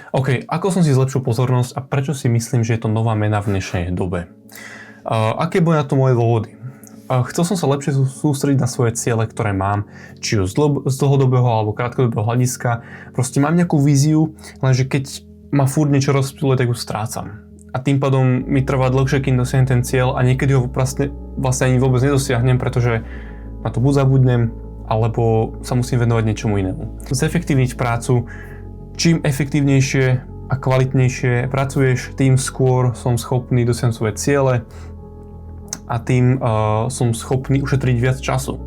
OK, ako som si zlepšil pozornosť a prečo si myslím, že je to nová mena v dnešnej dobe? Aké boli na to moje dôvody? Chcel som sa lepšie sústrediť na svoje ciele, ktoré mám, či už z dlhodobého alebo krátkodobého hľadiska. Proste mám nejakú víziu, lenže keď ma furt niečo rozptýluje, tak ju strácam. A tým pádom mi trvá dlhšie, kým dosiahnem ten cieľ a niekedy ho vlastne ani vôbec nedosiahnem, pretože na to buď zabudnem, alebo sa musím venovať niečomu inému. Zefektívniť prácu. Čím efektívnejšie a kvalitnejšie pracuješ, tým skôr som schopný dosiahnuť svoje ciele a tým som schopný ušetriť viac času.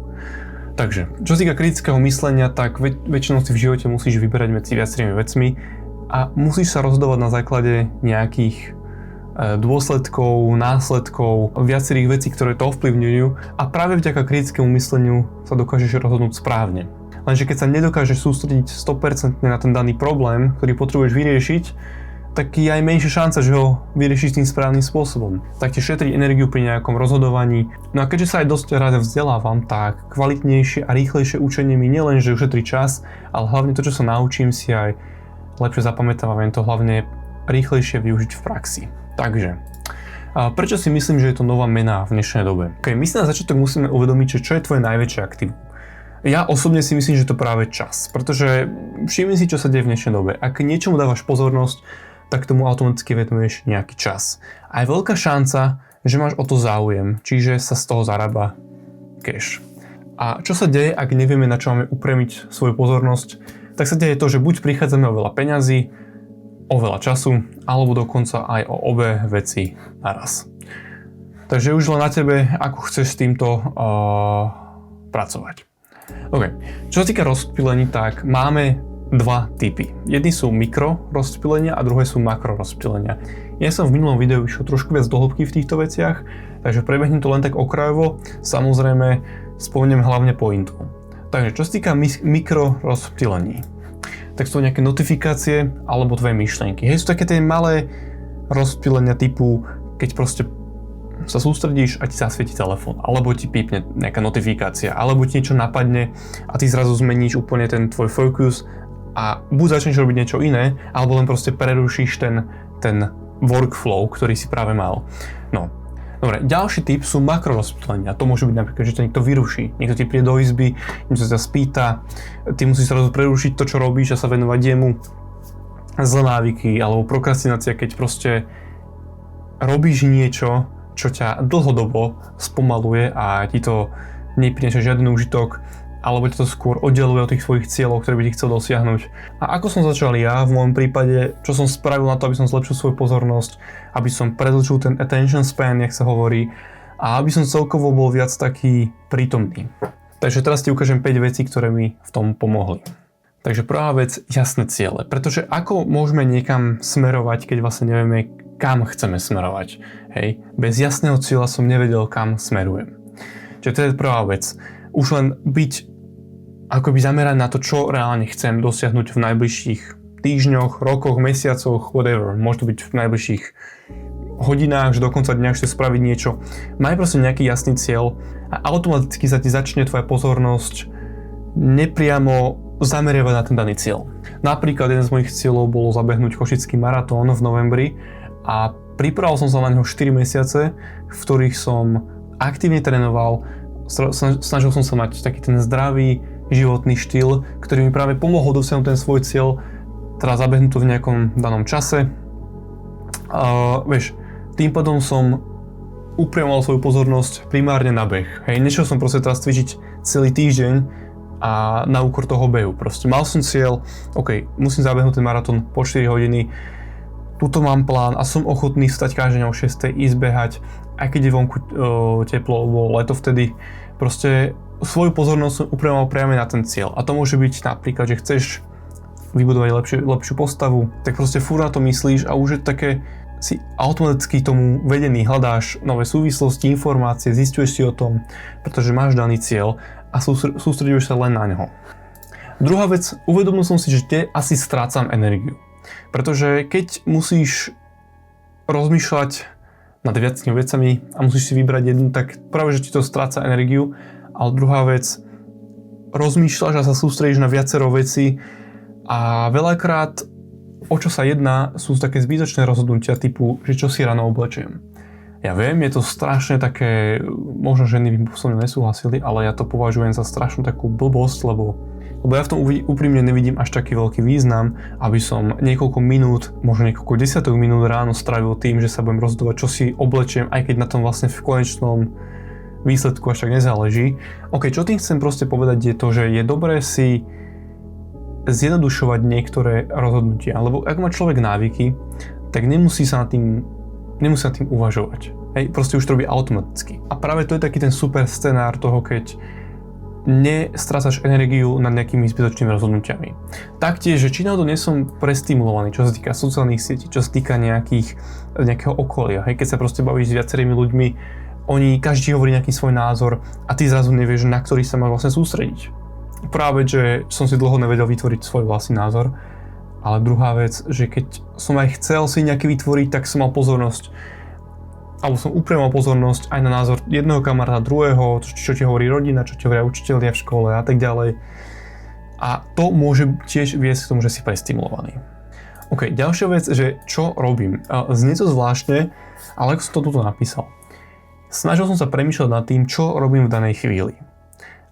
Takže, čo sa týka kritického myslenia, tak väčšinou si v živote musíš vyberať medzi viacerými vecmi a musíš sa rozhodovať na základe nejakých dôsledkov, následkov, viacerých vecí, ktoré to ovplyvňujú a práve vďaka kritickému mysleniu sa dokážeš rozhodnúť správne. Lenže keď sa nedokážeš sústrediť 100% na ten daný problém, ktorý potrebuješ vyriešiť, tak je aj menšia šanca, že ho vyriešiš tým správnym spôsobom. Taktiež šetriť energiu pri nejakom rozhodovaní. No a keďže sa aj dosť rád vzdelávam, tak kvalitnejšie a rýchlejšie učenie mi nielen, že ušetrí čas, ale hlavne to, čo sa naučím, si aj lepšie zapamätám a viem to hlavne rýchlejšie využiť v praxi. Takže, prečo si myslím, že je to nová mena v dnešnej dobe? My si na začiatok musíme uvedomiť, že čo je tvoje najväčšie aktívum. Ja osobne si myslím, že to práve čas, pretože všimni si, čo sa deje v dnešnej dobe. Ak niečomu dávaš pozornosť, tak tomu automaticky venuješ nejaký čas. A je veľká šanca, že máš o to záujem, čiže sa z toho zarába cash. A čo sa deje, ak nevieme, na čo máme upriamiť svoju pozornosť, tak sa deje to, že buď prichádzame o veľa peňazí, o veľa času, alebo dokonca aj o obe veci naraz. Takže už len na tebe, ako chceš s týmto pracovať. OK. Čo sa týka rozptýlení, tak máme dva typy. Jedni sú mikro rozptýlenia a druhé sú makro rozptýlenia. Ja som v minulom videu išiel trošku viac do hĺbky v týchto veciach, takže prebehnem to len tak okrajovo, samozrejme spomeniem hlavne pointu. Takže čo sa týka mikro rozptýlení, tak sú to nejaké notifikácie alebo tvoje myšlienky. Hej, sú také tie malé rozptýlenia typu, keď proste sa sústredíš a ti zasvieti telefón, alebo ti pípne nejaká notifikácia, alebo ti niečo napadne a ty zrazu zmeníš úplne ten tvoj fokus a buď začneš robiť niečo iné, alebo len proste prerušíš ten workflow, ktorý si práve mal. No, dobre, ďalší typ sú makro rozptýlenia. To môže byť napríklad, že ťa niekto vyruší, niekto ti príde do izby, niekto sa spýta, ty musíš zrazu prerušiť to, čo robíš a sa venovať jemu. Zlé návyky alebo prokrastinácia, keď proste robíš niečo, čo ťa dlhodobo spomaluje a ti to neprináša žiadny úžitok, alebo ťa to skôr oddeluje od tých svojich cieľov, ktoré by ti chcel dosiahnuť. A ako som začal ja v môjom prípade, čo som spravil na to, aby som zlepšil svoju pozornosť, aby som predĺžil ten attention span, jak sa hovorí, a aby som celkovo bol viac taký prítomný. Takže teraz ti ukážem 5 vecí, ktoré mi v tom pomohli. Takže prvá vec, jasné ciele. Pretože ako môžeme niekam smerovať, keď vlastne nevieme, kam chceme smerovať. Hej? Bez jasného cieľa som nevedel, kam smerujem. Čiže to je prvá vec. Už len byť akoby zameraný na to, čo reálne chcem dosiahnuť v najbližších týždňoch, rokoch, mesiacoch, whatever. Môže to byť v najbližších hodinách, že dokonca dňa chceš spraviť niečo. Maj proste nejaký jasný cieľ a automaticky sa ti začne tvoja pozornosť nepriamo zameriavať na ten daný cieľ. Napríklad jeden z mojich cieľov bolo zabehnúť košický maratón v novembri a pripravil som sa na neho 4 mesiace, v ktorých som aktívne trénoval, snažil som sa mať taký ten zdravý životný štýl, ktorý mi práve pomohol dosiahnuť ten svoj cieľ, teda zabehnúť to v nejakom danom čase. Tým pádom som upriamoval svoju pozornosť primárne na beh. Hej, nešiel som proste teraz cvičiť celý týždeň a na úkor toho behu. Proste mal som cieľ, OK, musím zabehnúť ten maratón po 4 hodiny, tuto mám plán a som ochotný vstať každý deň o 6, ísť behať, aj keď je vonku teplo, bolo leto vtedy. Proste svoju pozornosť som upriamoval priame na ten cieľ. A to môže byť napríklad, že chceš vybudovať lepšiu postavu, tak proste furt na to myslíš a už je také si automaticky tomu vedený, hľadáš nové súvislosti, informácie, zisťuješ si o tom, pretože máš daný cieľ a sústreduješ sa len na neho. Druhá vec, uvedomil som si, že kde asi strácam energiu. Pretože keď musíš rozmýšľať nad viacými vecami a musíš si vybrať jednu, tak práve, že ti to stráca energiu. Ale druhá vec, rozmýšľaš a sa sústredíš na viacero vecí a veľakrát o čo sa jedná, sú také zbytočné rozhodnutia typu, že čo si ráno oblečiem. Ja viem, je to strašne také, možno ženy by so mnou nesúhlasili, ale ja to považujem za strašnú takú blbosť, lebo ja v tom úprimne nevidím až taký veľký význam, aby som niekoľko minút, možno niekoľko desiatok minút ráno strávil tým, že sa budem rozhodovať, čo si oblečiem, aj keď na tom vlastne v konečnom výsledku až tak nezáleží. OK, čo tým chcem proste povedať je to, že je dobré si zjednodušovať niektoré rozhodnutia, lebo ak má človek návyky, tak nemusí nad tým uvažovať. Hej, proste už to robí automaticky. A práve to je taký ten super scenár toho, keď nestrácaš energiu nad nejakými zbytočnými rozhodnutiami. Taktiež, že či náhodou nie som prestimulovaný, čo sa týka sociálnych sietí, čo sa týka nejakého okolia. Hej, keď sa proste bavíš s viacerými ľuďmi, oni každý hovorí nejaký svoj názor a ty zrazu nevieš, na ktorý sa máš vlastne sústrediť. Práve, že som si dlho nevedel vytvoriť svoj vlastný názor, ale druhá vec, že keď som aj chcel si nejaký vytvoriť, tak som mal pozornosť alebo som upriamal pozornosť aj na názor jedného kamaráta, druhého, čo ti hovorí rodina, čo ti hovoria učitelia v škole a tak ďalej. A to môže tiež viesť k tomu, že si prestimulovaný. OK, ďalšia vec, že čo robím. Znie to zvláštne, ale ako som to tuto napísal. Snažil som sa premýšľať nad tým, čo robím v danej chvíli.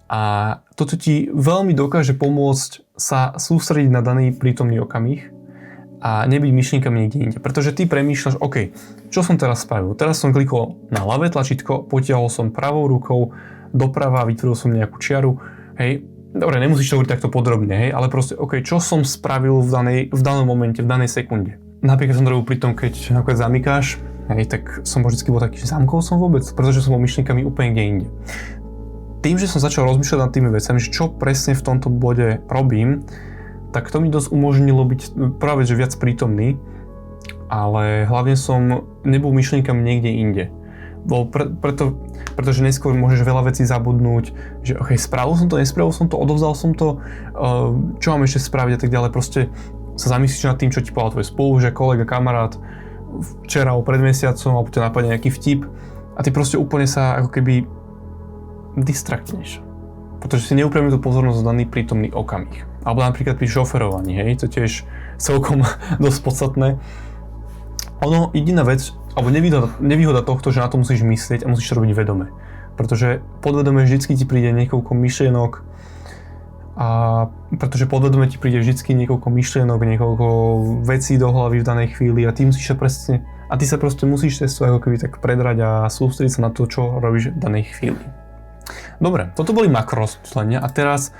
A toto ti veľmi dokáže pomôcť sa sústrediť na daný prítomný okamih a nebyť myšlienkami niekde inde. Pretože ty premýšľaš, OK, čo som teraz spravil? Teraz som klikol na ľavé tlačítko, potiahol som pravou rukou doprava, vytvoril som nejakú čiaru, hej, dobre, nemusíš to hovoriť takto podrobne, hej, ale proste, OK, čo som spravil v danom momente, v danej sekunde. Napríklad som to robil pri tom, keď napríklad zamykáš, hej, tak som vždycky bol taký, že zamkol som vôbec, pretože som bol myšlienkami úplne kde inde. Tým, že som začal rozmýšľať nad tými vecami, že čo presne v tomto bode robím, tak to mi dosť umožnilo byť práve že viac prítomný, ale hlavne som nebol myšlienkami niekde inde. Pretože neskôr môžeš veľa vecí zabudnúť, že ok, spravil som to, nespravil som to, odovzdal som to, čo mám ešte spraviť a tak ďalej. Proste sa zamyslíš nad tým, čo ti povedal tvoj spolužiak, kolega, kamarát včera alebo pred mesiacom, alebo ťa napadne nejaký vtip a ty proste úplne sa ako keby distraktneš. Pretože si neupriamil tú pozornosť na daný prítomný okamih. Alebo napríklad pri šoferovaní, hej, to tiež celkom dosť podstatné. Ono, jediná vec, alebo nevýhoda tohto, že na to musíš myslieť a musíš to robiť vedome. Pretože podvedome vždycky ti príde niekoľko myšlienok a pretože podvedome ti príde vždycky niekoľko myšlienok, niekoľko vecí do hlavy v danej chvíli a ty musíš sa presne, a ty sa proste musíš cez to ako keby tak predrať a sústrediť sa na to, čo robíš v danej chvíli. Dobre, toto boli makro rozptýlenia a teraz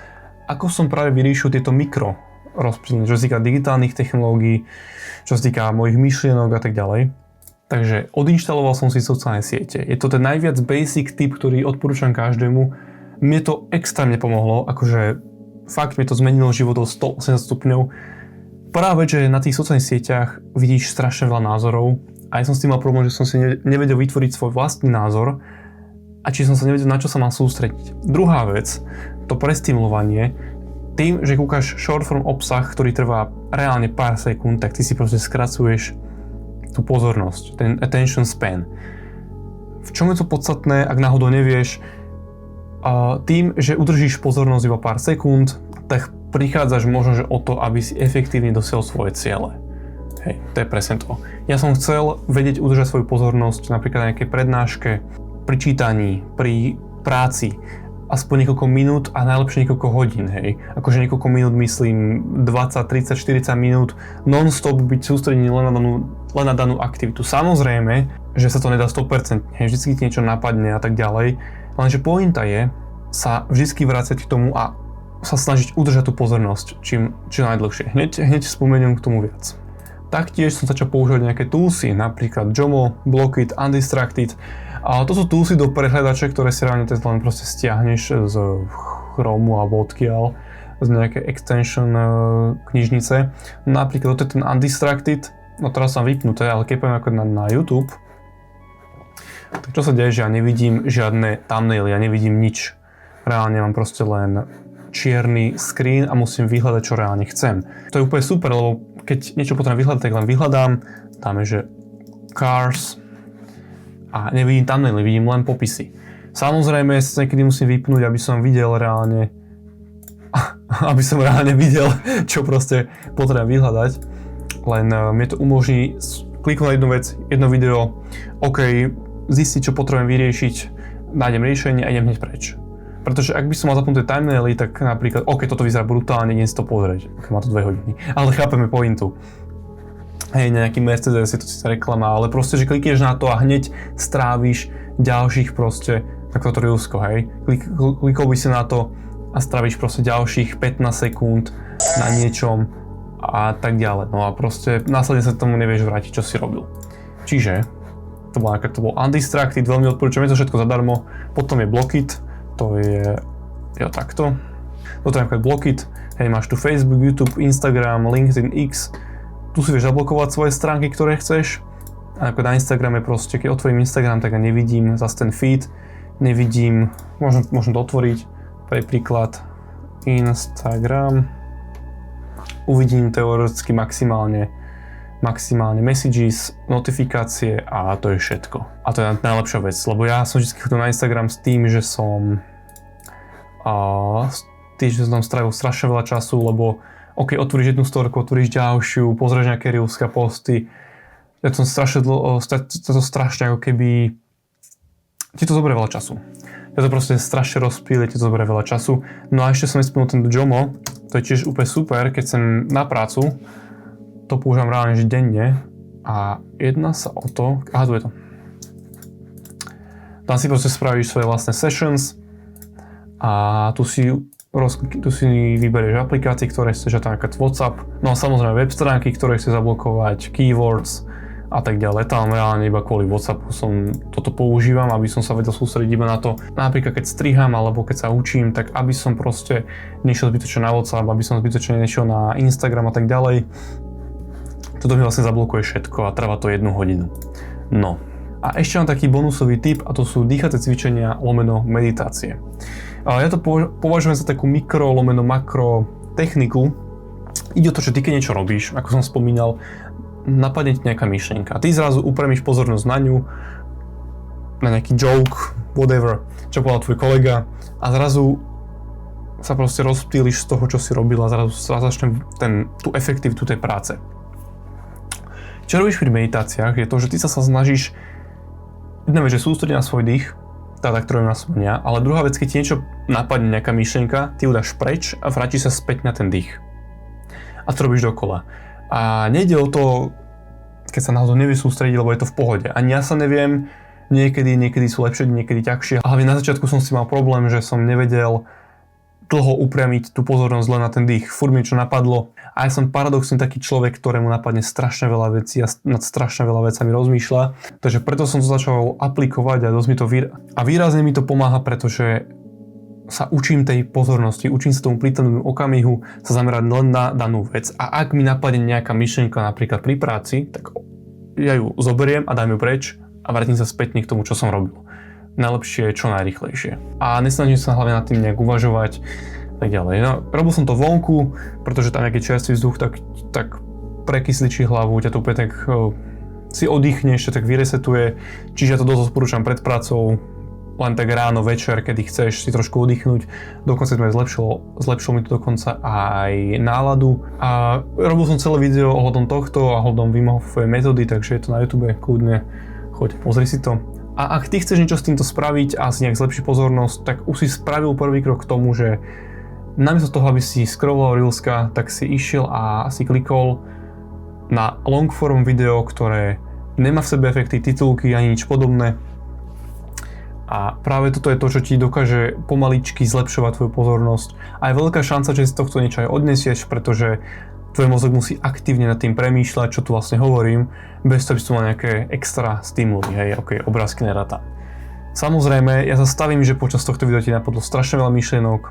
ako som práve vyriešil tieto mikro rozptýlenia, čo sa týka digitálnych technológií, čo sa týka mojich myšlienok a tak ďalej. Takže odinštaloval som si sociálne siete. Je to ten najviac basic tip, ktorý odporúčam každému. Mne to extrémne pomohlo, akože fakt mi to zmenilo život o 180 stupňov. Práve, že na tých sociálnych sieťach vidíš strašne veľa názorov a ja som s tým mal problém, že som si nevedel vytvoriť svoj vlastný názor a či som sa nevedel, na čo sa mám sústrediť. Druhá vec, to prestimulovanie, tým, že kúkaš short form obsah, ktorý trvá reálne pár sekúnd, tak ty si proste skracuješ tú pozornosť, ten attention span. V čom je to podstatné, ak náhodou nevieš? Tým, že udržíš pozornosť iba pár sekúnd, tak prichádzaš možno že o to, aby si efektívne dosiahol svoje ciele. Hej, to je presne to. Ja som chcel vedieť udržať svoju pozornosť napríklad na nejakej prednáške, pri čítaní, pri práci, aspoň niekoľko minút a najlepšie niekoľko hodín, hej. Akože niekoľko minút myslím 20, 30, 40 minút non-stop byť sústredený len na danú aktivitu. Samozrejme, že sa to nedá 100%, hej, vždycky ti niečo napadne a tak ďalej, lenže pointa je sa vždycky vrácať k tomu a sa snažiť udržať tú pozornosť čo najdlhšie. Hneď spomeniem k tomu viac. Taktiež som začal používať nejaké toolsy, napríklad Jomo, Blockit, Undistracted. A to sú toolsy do prehľadače, ktoré si reálne len proste stiahneš z Chromu alebo odkiaľ, z nejakej extension knižnice. Napríklad toto je ten Undistracted, no teraz som vypnuté, ale keď poviem ako na YouTube, tak čo sa deje, že ja nevidím žiadne thumbnaily, ja nevidím nič. Reálne mám proste len čierny screen a musím vyhľadať, čo reálne chcem. To je úplne super, lebo keď niečo potrebujem vyhľadať, tak len vyhľadám, dáme, že cars, a nevidím thumbnaily, vidím len popisy. Samozrejme, sa niekedy musím vypnúť, aby som videl, čo proste potrebujem vyhľadať. len mne to umožní kliknúť na jednu vec, jedno video, OK, zistiť, čo potrebujem vyriešiť, nájdem riešenie a idem hneď preč. Pretože ak by som mal zapnuté thumbnaily, tak napríklad, OK, toto vyzerá brutálne, idem si to pozrieť. OK, má to 2 hodiny. Ale chápeme pointu. Hej, nejaký Mercedes, je to síce reklama, ale proste, že klikneš na to a hneď stráviš ďalších proste, ako to Reelsko, hej. Klikol by si na to a stráviš proste ďalších 15 sekúnd na niečom a tak ďalej. No a proste následne sa tomu nevieš vrátiť, čo si robil. Čiže, to bol Undistracted, veľmi odporúčam, je to všetko zadarmo. Potom je Blockit, to je takto. Toto je napríklad Blockit, hej, máš tu Facebook, YouTube, Instagram, LinkedIn, X. Tu si vieš zablokovať svoje stránky, ktoré chceš. A napríklad na Instagrame proste, keď otvorím Instagram, tak ja nevidím zase ten feed. Nevidím, môžem to otvoriť. Pre príklad Instagram. Uvidím teoreticky maximálne messages, notifikácie a to je všetko. A to je najlepšia vec, lebo ja som vždy chodil na Instagram s tým, že som tam strávil strašne veľa času, lebo OK, otvoríš jednu storku, otvoríš ďalšiu, pozrieš nejaké reelsky posty. Ja som strašne ako keby ti to zoberie veľa času. Ja to proste strašne rozpíli, ti to zoberie veľa času. No a ešte som nespomenul ten Jomo, to je tiež úplne super, keď som na prácu, to používam reálne že denne a jedná sa o to, tu je to. Tam si proste spravíš svoje vlastné sessions a tu si vyberieš aplikácie, ktoré chceš, a tam napríklad WhatsApp, no a samozrejme web stránky, ktoré chceš zablokovať, keywords a tak ďalej. Tam reálne iba kvôli WhatsAppu toto používam, aby som sa vedel sústrediť iba na to, napríklad keď striham alebo keď sa učím, tak aby som proste nešiel zbytočne na WhatsApp, aby som zbytočne nešiel na Instagram a tak ďalej. Toto mi vlastne zablokuje všetko a trvá to 1 hodinu. No. A ešte mám taký bonusový tip a to sú dýchacie cvičenia / meditácie. Ja to považujem za takú mikro / makro techniku. Ide o to, že ty keď niečo robíš, ako som spomínal, napadne ti nejaká myšlienka a ty zrazu upriamiš pozornosť na ňu, na nejaký joke, whatever, čo povedal tvoj kolega a zrazu sa proste rozptýliš z toho, čo si robil a zrazu začne tú efektivitu tej práce. Čo robíš pri meditáciách je to, že ty sa snažíš jedna vec, že sústrediť na svoj dých, tak to robím aspoň ja, ale druhá vec, keď ti niečo napadne, nejaká myšlienka, ty ju dáš preč a vrátiš sa späť na ten dých. A to robíš dokola. A nejde o to, keď sa náhodou nevieš sústrediť, lebo je to v pohode. Ani ja sa neviem, niekedy sú lepšie, niekedy ťažšie. Ale na začiatku som si mal problém, že som nevedel dlho upriamiť tú pozornosť len na ten dých. Furt mi čo napadlo. A ja som paradoxne taký človek, ktorému napadne strašne veľa vecí a nad strašne veľa vecami rozmýšľa. Takže preto som to začal aplikovať a výrazne mi to pomáha, pretože sa učím tej pozornosti, učím sa tomu prítomnému okamihu sa zamerať len na danú vec. A ak mi napadne nejaká myšlienka napríklad pri práci, tak ja ju zoberiem a dám ju preč a vrátim sa spätne k tomu, čo som robil. Najlepšie čo najrýchlejšie. A nesnažím sa hlavne nad tým nejak uvažovať tak ďalej. No, robil som to vonku, pretože tam nejaký čerstvý vzduch tak prekysličí hlavu, ťa to úplne tak si oddychneš, tak vyresetuje. Čiže ja to dosť odporúčam pred prácou, len tak ráno, večer, kedy chceš si trošku oddychnúť. Dokonca sme zlepšilo mi to dokonca aj náladu. A robil som celé video ohľadom tohto a ohľadom Wim Hofovej metódy, takže je to na YouTube, kľudne choď, pozri si to. A ak ty chceš niečo s týmto spraviť a si nejak zlepšiť pozornosť, tak už si spravil prvý krok k tomu, že namiesto toho, aby si scrolloval Reelska, tak si išiel a si klikol na long form video, ktoré nemá v sebe efekty, titulky ani nič podobné. A práve toto je to, čo ti dokáže pomaličky zlepšovať tvoju pozornosť. A je veľká šanca, že si tohto niečo aj odnesieš, pretože tvoj mozog musí aktívne nad tým premýšľať, čo tu vlastne hovorím, bez toho, aby si mal nejaké extra stimuly, hej, ok, obrázky neráta. Samozrejme, ja sa stavím, že počas tohto videa ti napadlo strašne veľa myšlienok,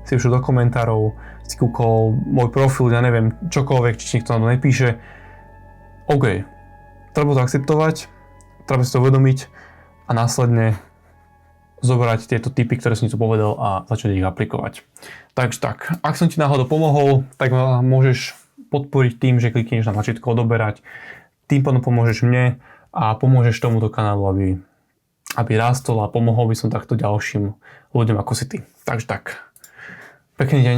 si išiel do komentárov, si kúkol môj profil, ja neviem, čokoľvek, či niekto na to nepíše. OK, treba to akceptovať, treba si to uvedomiť a následne zobrať tieto tipy, ktoré som ti tu povedal a začať ich aplikovať. Takže tak, ak som ti náhodou pomohol, tak ma môžeš podporiť tým, že klikneš na tlačítko odoberať. Tým pádom pomôžeš mne a pomôžeš tomuto kanálu, aby rástol a pomohol by som takto ďalším ľuďom ako si ty. Takže tak, pekný deň.